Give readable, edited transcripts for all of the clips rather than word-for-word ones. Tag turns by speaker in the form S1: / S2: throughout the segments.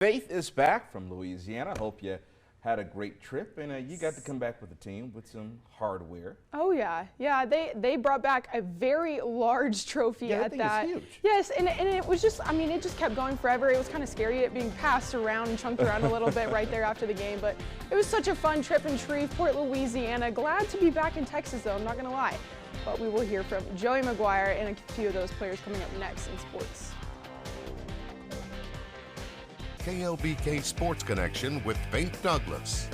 S1: Faith is back from Louisiana. I hope you had a great trip and you got to come back with the team with some hardware.
S2: Oh yeah, they brought back a very large trophy at that.
S1: It's huge.
S2: Yes, and it was just, I mean, it just kept going forever. It was kind of scary it being passed around and chunked around a little bit right there after the game, but it was such a fun trip in Shreveport, Louisiana. Glad to be back in Texas though, I'm not gonna lie. But we will hear from Joey McGuire and a few of those players coming up next in sports.
S3: KLBK Sports Connection with Faith Douglas.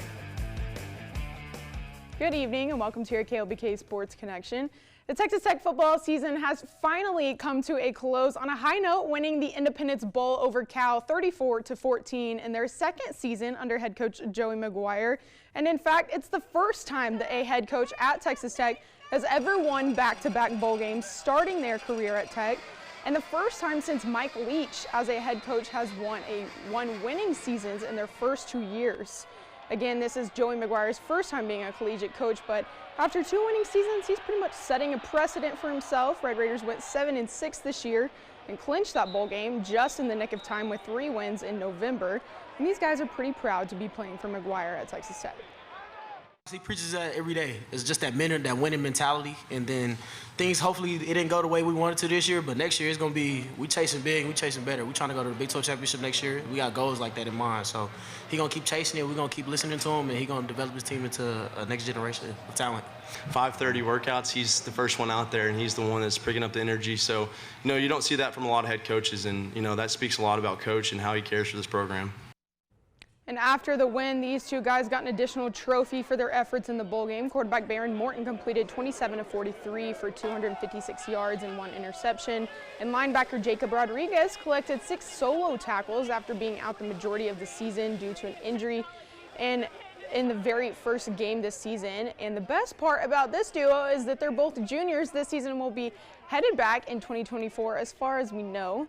S2: Good evening and welcome to your KLBK Sports Connection. The Texas Tech football season has finally come to a close on a high note, winning the Independence Bowl over Cal 34-14 in their second season under head coach Joey McGuire. And in fact, it's the first time that a head coach at Texas Tech has ever won back-to-back bowl games starting their career at Tech. And the first time since Mike Leach as a head coach has won winning seasons in their first 2 years. Again, this is Joey McGuire's first time being a collegiate coach, but after 2 winning seasons, he's pretty much setting a precedent for himself. Red Raiders went 7-6 this year and clinched that bowl game just in the nick of time with 3 wins in November. And these guys are pretty proud to be playing for McGuire at Texas Tech.
S4: He preaches that every day. It's just that winning mentality, and then things, hopefully it didn't go the way we wanted to this year, but next year it's going to be, we chasing big, we chasing better. We trying to go to the Big 12 Championship next year. We got goals like that in mind, so he going to keep chasing it. We're going to keep listening to him, and he going to develop his team into a next generation of talent.
S5: 5:30 workouts, he's the first one out there, and he's the one that's picking up the energy. So, you don't see that from a lot of head coaches, and, that speaks a lot about Coach and how he cares for this program.
S2: And after the win, these two guys got an additional trophy for their efforts in the bowl game. Quarterback Baron Morton completed 27-43 for 256 yards and 1 interception. And linebacker Jacob Rodriguez collected 6 solo tackles after being out the majority of the season due to an injury and in the very first game this season. And the best part about this duo is that they're both juniors this season and will be headed back in 2024 as far as we know.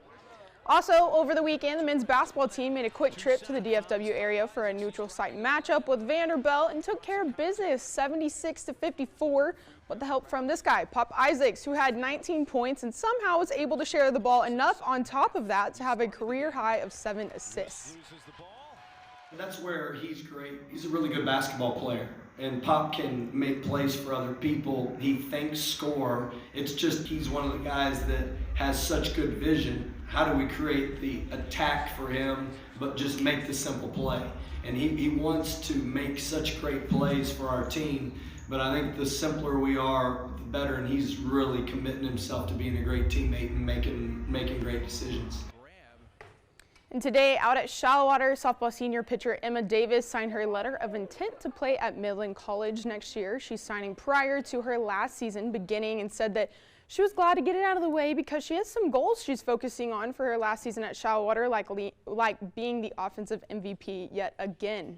S2: Also, over the weekend, the men's basketball team made a quick trip to the DFW area for a neutral site matchup with Vanderbilt and took care of business 76-54 with the help from this guy, Pop Isaacs, who had 19 points and somehow was able to share the ball enough on top of that to have a career high of 7 assists.
S6: That's where he's great. He's a really good basketball player, and Pop can make plays for other people. He thinks score. It's just he's one of the guys that has such good vision. How do we create the attack for him, but just make the simple play? And he wants to make such great plays for our team, but I think the simpler we are, the better, and he's really committing himself to being a great teammate and making great decisions.
S2: And today, out at Shallowater, softball senior pitcher Emma Davis signed her letter of intent to play at Midland College next year. She's signing prior to her last season beginning and said that she was glad to get it out of the way because she has some goals she's focusing on for her last season at Shallowater, like being the offensive MVP yet again.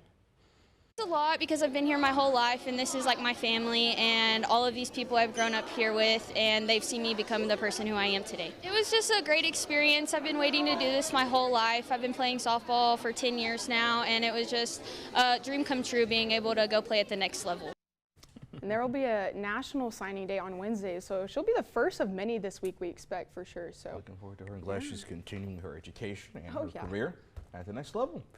S7: It's a lot because I've been here my whole life, and this is like my family and all of these people I've grown up here with, and they've seen me become the person who I am today. It was just a great experience. I've been waiting to do this my whole life. I've been playing softball for 10 years now, and it was just a dream come true being able to go play at the next level.
S2: And there will be a national signing day on Wednesday, so she'll be the first of many this week, we expect, for sure. So
S1: looking forward to her and glad she's continuing her education and her career at the next level.